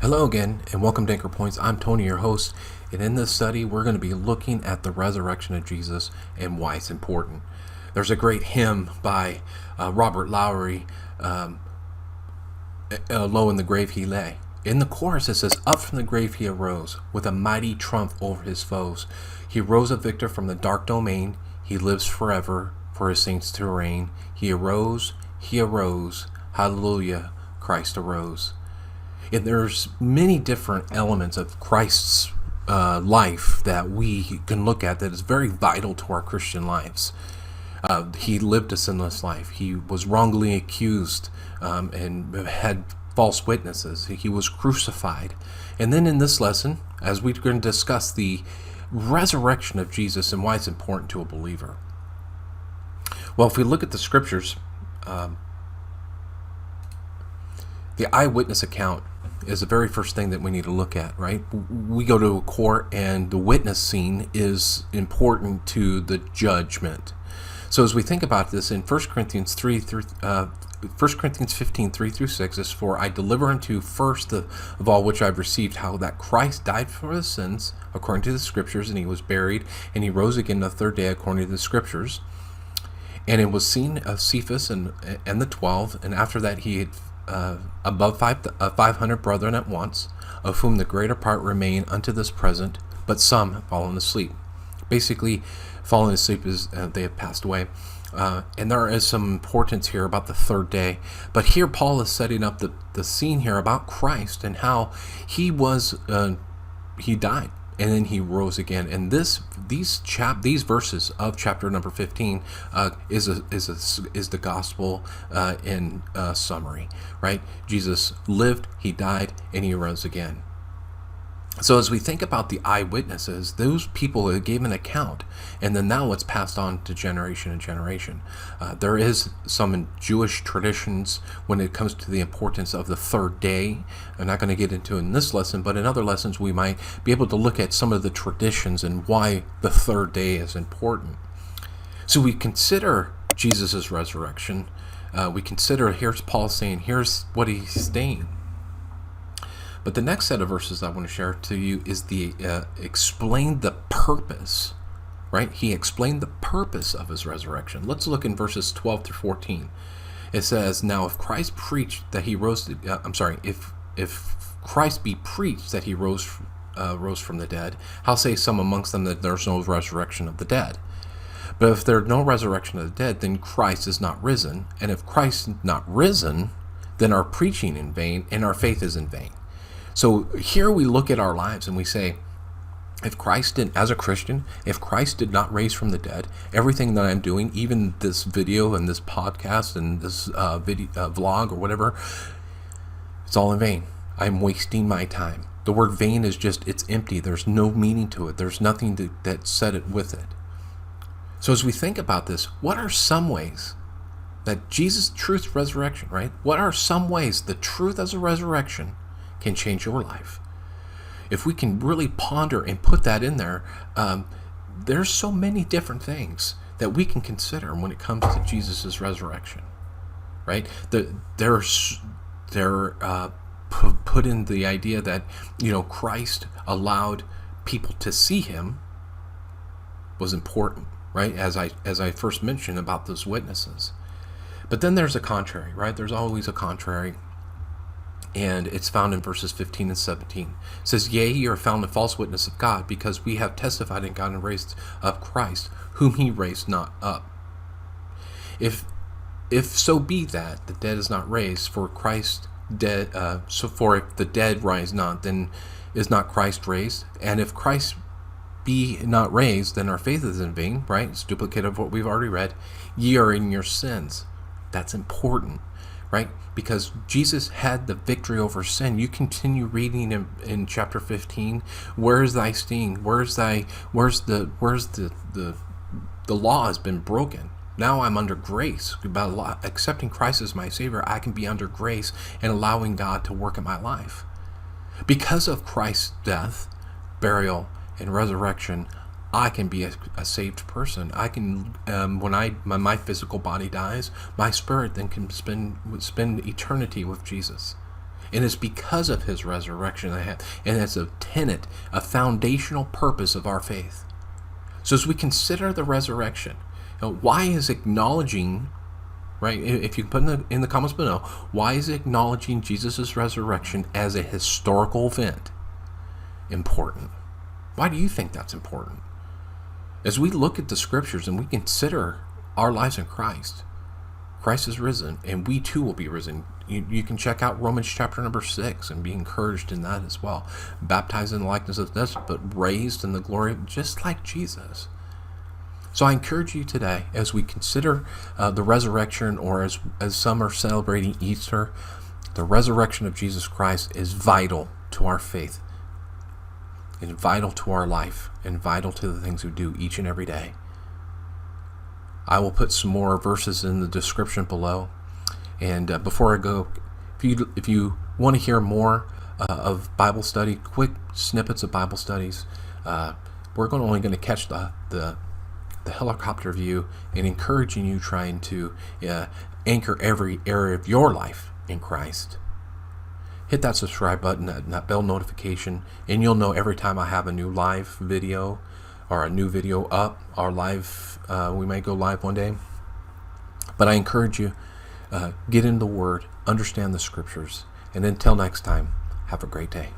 Hello again, and welcome to Anchor Points. I'm Tony, your host, and in this study, we're going to be looking at the resurrection of Jesus and why it's important. There's a great hymn by Robert Lowry, Low in the Grave He Lay. In the chorus, it says, "Up from the grave he arose, with a mighty trump over his foes. He rose a victor from the dark domain. He lives forever for his saints to reign. He arose, hallelujah, Christ arose." And there's many different elements of Christ's life that we can look at that is very vital to our Christian lives. He lived a sinless life. He was wrongly accused and had false witnesses. He was crucified. And then in this lesson, as we're going to discuss the resurrection of Jesus and why it's important to a believer. Well, if we look at the scriptures, the eyewitness account is the very first thing that we need to look at, right? We go to a court and the witness scene is important to the judgment. So as we think about this in 1 Corinthians 15, 3 through 6 is, "For I deliver unto you first of all which I've received, how that Christ died for his sins according to the scriptures, and he was buried, and he rose again the third day according to the scriptures. And it was seen of Cephas and the 12, and after that he had above 500 brethren at once, of whom the greater part remain unto this present, but some have fallen asleep." Basically, falling asleep is they have passed away. And there is some importance here about the third day. But here Paul is setting up the scene here about Christ and how he died and then he rose again. And these verses of chapter number 15 is the gospel in summary, right? Jesus lived, he died, and he rose again. So as we think about the eyewitnesses, those people who gave an account, and then now it's passed on to generation and generation. There is some in Jewish traditions when it comes to the importance of the third day. I'm not going to get into it in this lesson, but in other lessons we might be able to look at some of the traditions and why the third day is important. So we consider Jesus' resurrection. We consider, here's Paul saying, here's what he's saying. But the next set of verses I want to share to you is the explain the purpose, right? He explained the purpose of his resurrection. Let's look in verses 12 through 14. It says, "Now if Christ preached that he rose, if Christ be preached that he rose from the dead, how say some amongst them that there's no resurrection of the dead? But if there's no resurrection of the dead, then Christ is not risen. And if Christ is not risen, then our preaching in vain and our faith is in vain." So here we look at our lives and we say, if Christ didn't, as a Christian, if Christ did not raise from the dead, everything that I'm doing, even this video and this podcast and this vlog or whatever, it's all in vain. I'm wasting my time. The word vain is just, it's empty. There's no meaning to it. There's nothing that said it with it. So as we think about this, what are some ways that Jesus' truth, resurrection, right? What are some ways the truth as a resurrection can change your life? If we can really ponder and put that in there, there's so many different things that we can consider when it comes to Jesus' resurrection, right? They're put in the idea that, Christ allowed people to see him was important, right? As I first mentioned about those witnesses. But then there's a contrary, right? There's always a contrary. And it's found in verses 15 and 17. It says, "Yea, ye are found a false witness of God, because we have testified in God and raised up Christ, whom he raised not up. If so be that the dead is not raised, for Christ dead. For if the dead rise not, then is not Christ raised? And if Christ be not raised, then our faith is in vain." Right? It's duplicate of what we've already read. "Ye are in your sins." That's important, right? Because Jesus had the victory over sin. You continue reading in chapter 15. Where is thy sting? Where's the law has been broken. Now I'm under grace. By accepting Christ as my Savior, I can be under grace and allowing God to work in my life. Because of Christ's death, burial, and resurrection, I can be a saved person. I can, when my physical body dies, my spirit then can spend eternity with Jesus. And it's because of his resurrection and it's a tenet, a foundational purpose of our faith. So as we consider the resurrection, why is acknowledging, right, if you put in the comments below, why is acknowledging Jesus' resurrection as a historical event important? Why do you think that's important? As we look at the scriptures and we consider our lives in Christ, Christ is risen, and we too will be risen. You can check out Romans chapter number 6 and be encouraged in that as well. Baptized in the likeness of death, but raised in the glory, just like Jesus. So I encourage you today, as we consider the resurrection, or as some are celebrating Easter, the resurrection of Jesus Christ is vital to our faith, and vital to our life, and vital to the things we do each and every day. I will put some more verses in the description below. And before I go, if you want to hear more of Bible study, quick snippets of Bible studies, we're only going to catch the helicopter view and encouraging you trying to anchor every area of your life in Christ. Hit that subscribe button, that bell notification, and you'll know every time I have a new live video or a new video up. Our live, we may go live one day. But I encourage you, get in the Word, understand the Scriptures, and until next time, have a great day.